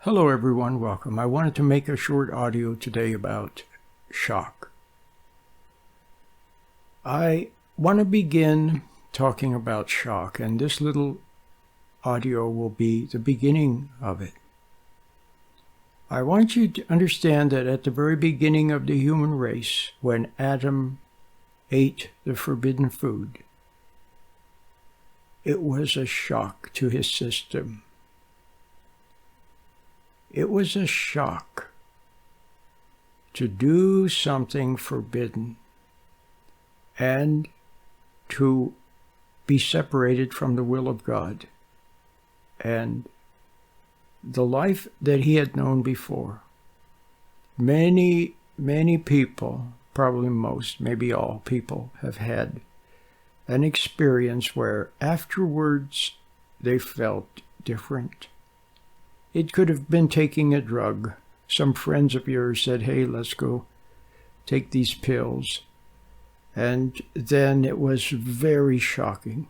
Hello everyone, welcome. I wanted to make a short audio today about shock. I want to begin talking about shock, and this little audio will be the beginning of it. I want you to understand that at the very beginning of the human race, when Adam ate the forbidden food, it was a shock to his system. It was a shock to do something forbidden and to be separated from the will of God and the life that he had known before. Many people, probably most, maybe all people, have had an experience where afterwards they felt different. It could have been taking a drug. Some friends of yours said, hey, let's go take these pills. And then it was very shocking.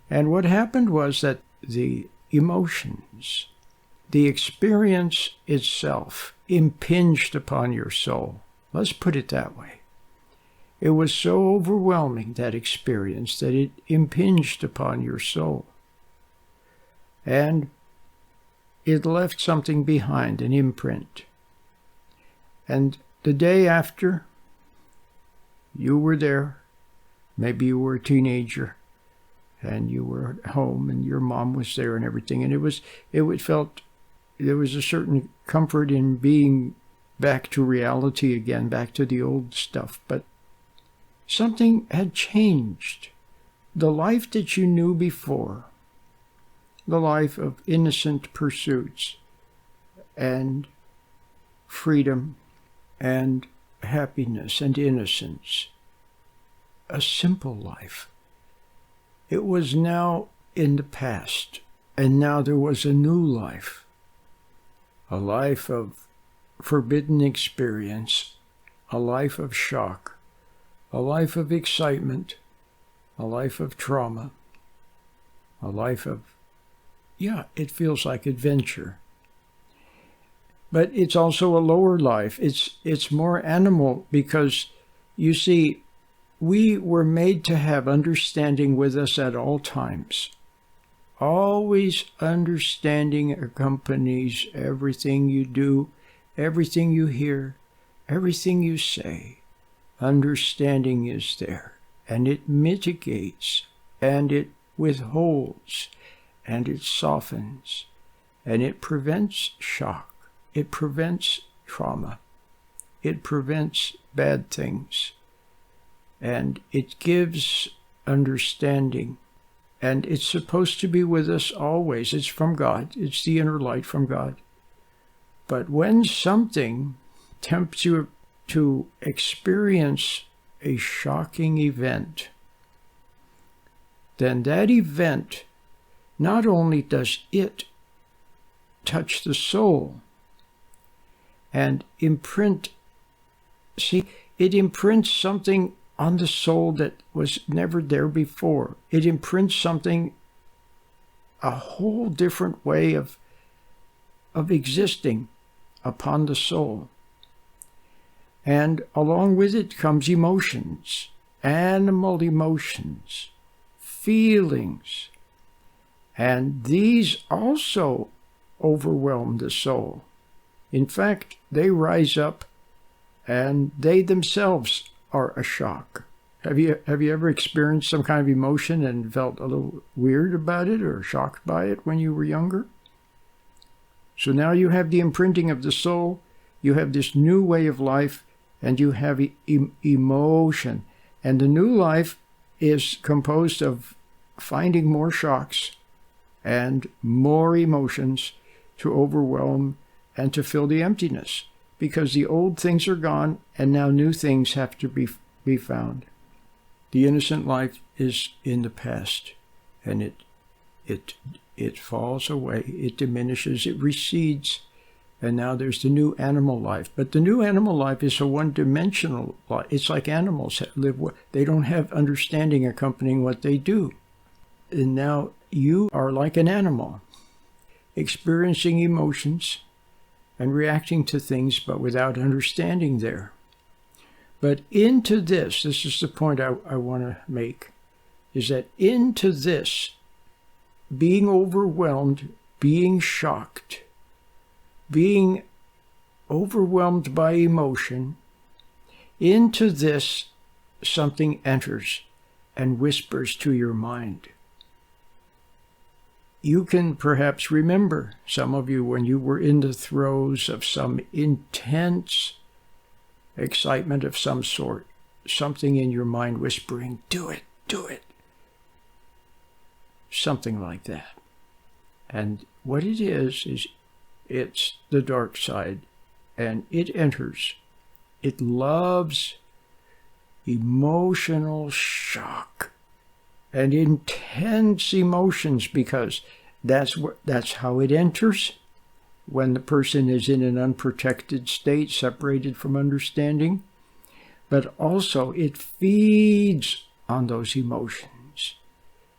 And what happened was that the emotions, the experience itself, impinged upon your soul. Let's put it that way. It was so overwhelming, that experience, that it impinged upon your soul. And it left something behind, an imprint. And the day after, you were there. Maybe you were a teenager, and you were at home, and your mom was there and everything. And it felt there was a certain comfort in being back to reality again, back to the old stuff. But something had changed. The life that you knew before, the life of innocent pursuits and freedom and happiness and innocence, a simple life. It was now in the past, and now there was a new life, a life of forbidden experience, a life of shock, a life of excitement, a life of trauma, a life of it feels like adventure. But it's also a lower life. It's more animal because, you see, we were made to have understanding with us at all times. Always understanding accompanies everything you do, everything you hear, everything you say. Understanding is there, and it mitigates, and it withholds, and it softens, and it prevents shock. It prevents trauma. It prevents bad things. And it gives understanding. And it's supposed to be with us always. It's from God. It's the inner light from God. But when something tempts you to experience a shocking event, then that event, not only does it touch the soul and imprint, it imprints something on the soul that was never there before. It imprints something, a whole different way of existing upon the soul. And along with it comes emotions, animal emotions, feelings. And these also overwhelm the soul. In fact, they rise up and they themselves are a shock. Have you ever experienced some kind of emotion and felt a little weird about it or shocked by it when you were younger? So now you have the imprinting of the soul, you have this new way of life, and you have emotion. And the new life is composed of finding more shocks and more emotions to overwhelm and to fill the emptiness, because the old things are gone and now new things have to be found. The innocent life is in the past, and it falls away, it diminishes, it recedes, and now there's the new animal life. But the new animal life is a one-dimensional life. It's like animals live. They don't have understanding accompanying what they do. And now you are like an animal. experiencing emotions and reacting to things, but without understanding there. But into this is the point I want to make, is that into this, being overwhelmed, being shocked, being overwhelmed by emotion, into this something enters and whispers to your mind. You can perhaps remember, some of you, when you were in the throes of some intense excitement of some sort, something in your mind whispering, do it, do it. Something like that. And what it is it's the dark side, and it enters. It loves emotional shock and intense emotions, because that's how it enters when the person is in an unprotected state, separated from understanding. But also it feeds on those emotions.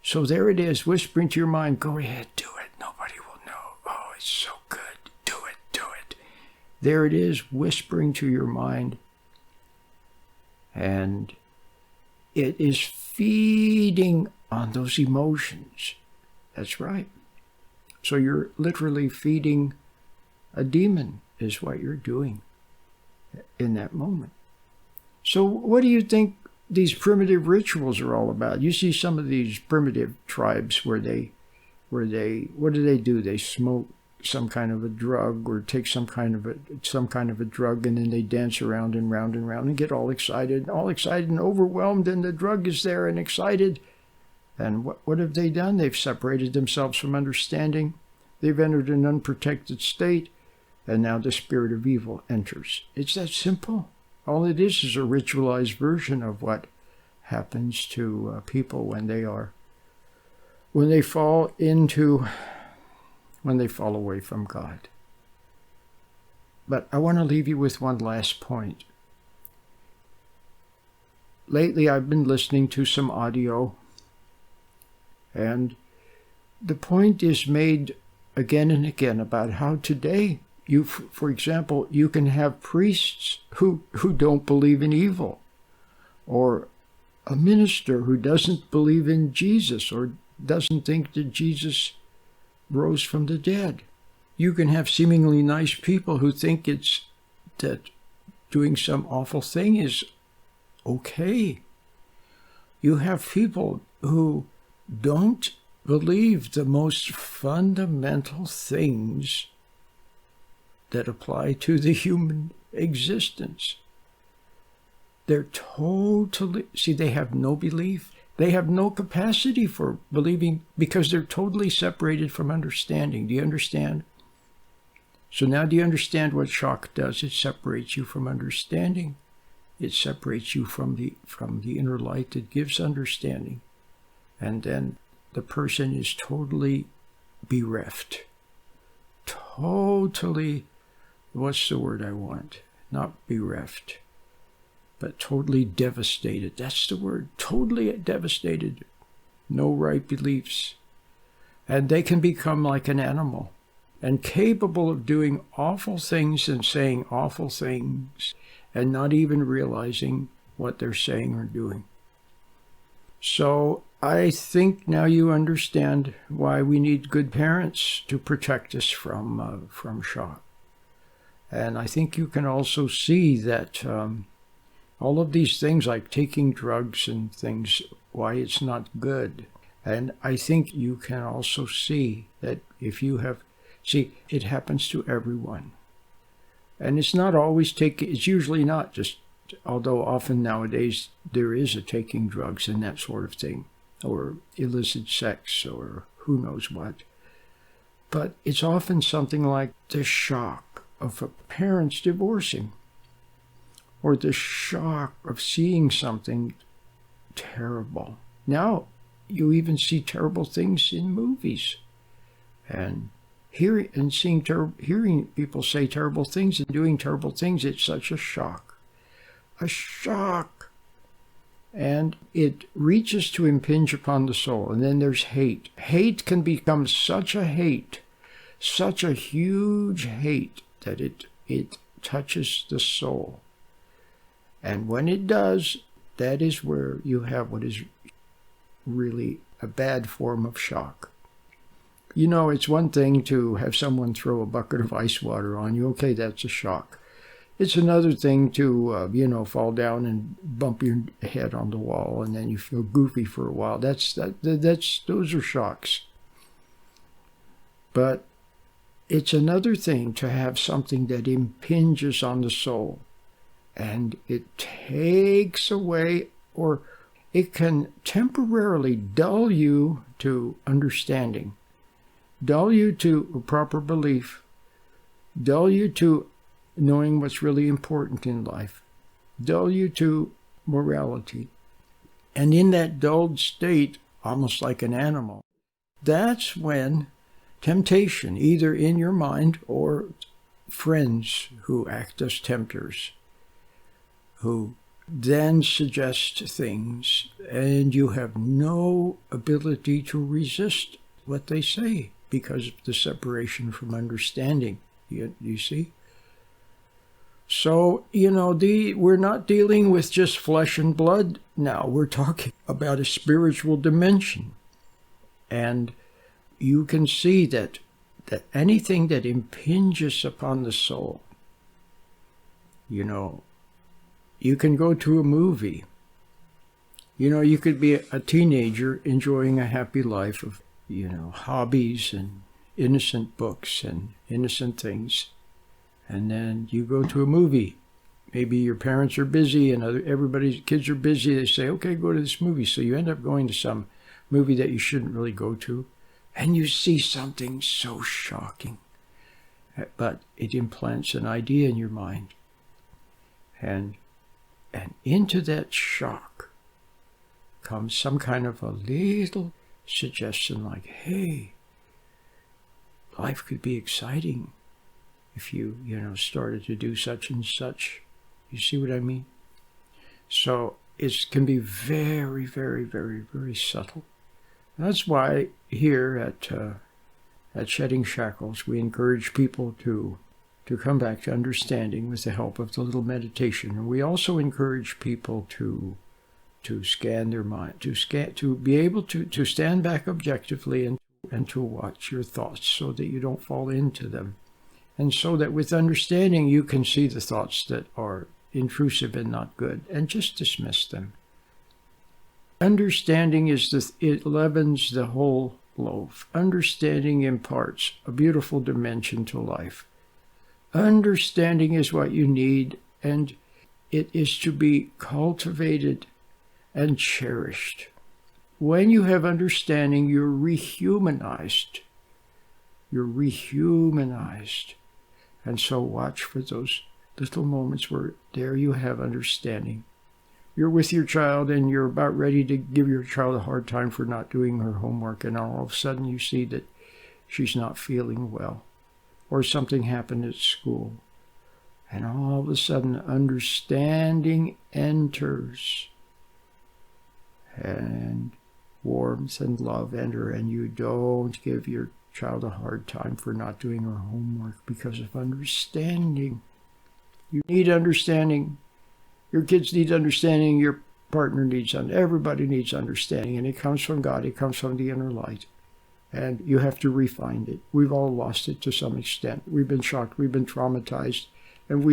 So there it is, whispering to your mind, go ahead, do it. Nobody will know. Oh, it's so good. Do it, do it. There it is, whispering to your mind. And it is feeding on those emotions. That's right. So you're literally feeding a demon, is what you're doing in that moment. So what do you think these primitive rituals are all about? You see some of these primitive tribes where they what do? They smoke some kind of a drug, or take some kind of a drug, and then they dance around and round and round and get all excited and overwhelmed, and the drug is there and excited. And what have they done? They've separated themselves from understanding. They've entered an unprotected state, and now the spirit of evil enters. It's that simple. All it is a ritualized version of what happens to people when they fall away from God. But I want to leave you with one last point. Lately, I've been listening to some audio, and the point is made again and again about how today, for example, you can have priests who don't believe in evil, or a minister who doesn't believe in Jesus, or doesn't think that Jesus rose from the dead. You can have seemingly nice people who think that doing some awful thing is okay. You have people who don't believe the most fundamental things that apply to the human existence. They're totally, they have no belief. They have no capacity for believing, because they're totally separated from understanding. Do you understand? So now do you understand what shock does? It separates you from understanding. It separates you from the inner light that gives understanding. And then the person is totally bereft. Totally, what's the word I want? Not bereft, but totally devastated. That's the word. Totally devastated. No right beliefs. And they can become like an animal, and capable of doing awful things and saying awful things, and not even realizing what they're saying or doing. So I think now you understand why we need good parents to protect us from shock. And I think you can also see that all of these things, like taking drugs and things, why it's not good. And I think you can also see that if you have, it happens to everyone. And it's not always it's usually not just, although often nowadays there is a taking drugs and that sort of thing, or illicit sex, or who knows what. But it's often something like the shock of a parents divorcing, or the shock of seeing something terrible. Now, you even see terrible things in movies, and hearing people say terrible things and doing terrible things. It's such a shock. And it reaches to impinge upon the soul. And then there's hate. Hate can become such a hate such a huge hate that it touches the soul. And when it does, that is where you have what is really a bad form of shock. You know, it's one thing to have someone throw a bucket of ice water on you. Okay, that's a shock. It's another thing to, fall down and bump your head on the wall, and then you feel goofy for a while. Those are shocks. But it's another thing to have something that impinges on the soul, and it takes away, or it can temporarily dull you to understanding, dull you to a proper belief, dull you to knowing what's really important in life, dull you to morality. And in that dulled state, almost like an animal, that's when temptation, either in your mind or friends who act as tempters, who then suggest things, and you have no ability to resist what they say because of the separation from understanding. You see? So, we're not dealing with just flesh and blood now. We're talking about a spiritual dimension. And you can see that anything that impinges upon the soul, you can go to a movie. You could be a teenager enjoying a happy life of, hobbies and innocent books and innocent things. And then you go to a movie. Maybe your parents are busy and everybody's kids are busy. They say, okay, go to this movie. So you end up going to some movie that you shouldn't really go to. And you see something so shocking. But it implants an idea in your mind. And into that shock comes some kind of a little suggestion like, hey, life could be exciting if you, started to do such and such. You see what I mean? So it can be very, very, very, very subtle. That's why here at Shedding Shackles, we encourage people to come back to understanding with the help of the little meditation. And we also encourage people to scan their mind, to be able to stand back objectively and to watch your thoughts so that you don't fall into them. And so that with understanding, you can see the thoughts that are intrusive and not good and just dismiss them. Understanding it leavens the whole loaf. Understanding imparts a beautiful dimension to life. Understanding is what you need, and it is to be cultivated and cherished. When you have understanding, you're rehumanized. You're rehumanized. And so watch for those little moments where there you have understanding. You're with your child and you're about ready to give your child a hard time for not doing her homework, and all of a sudden you see that she's not feeling well, or something happened at school. And all of a sudden understanding enters, and warmth and love enter, and you don't give your child a hard time for not doing her homework because of understanding. You need understanding. Your kids need understanding. Your partner needs understanding. Everybody needs understanding, and it comes from God. It comes from the inner light, and you have to refine it. We've all lost it to some extent. We've been shocked. We've been traumatized, and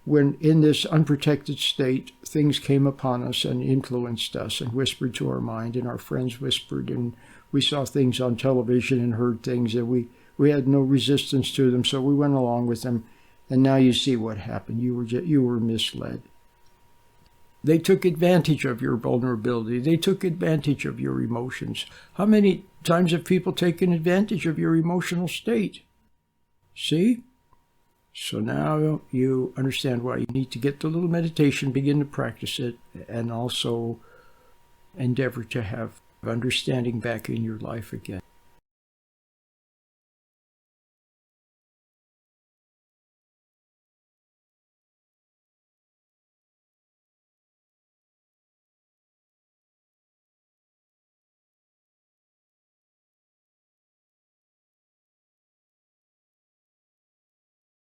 when in this unprotected state, things came upon us and influenced us and whispered to our mind, and our friends whispered, and we saw things on television and heard things, and we had no resistance to them, so we went along with them. And now you see what happened. You were misled. They took advantage of your vulnerability. They took advantage of your emotions. How many times have people taken advantage of your emotional state? See? So now you understand why you need to get the little meditation, begin to practice it, and also endeavor to have understanding back in your life again.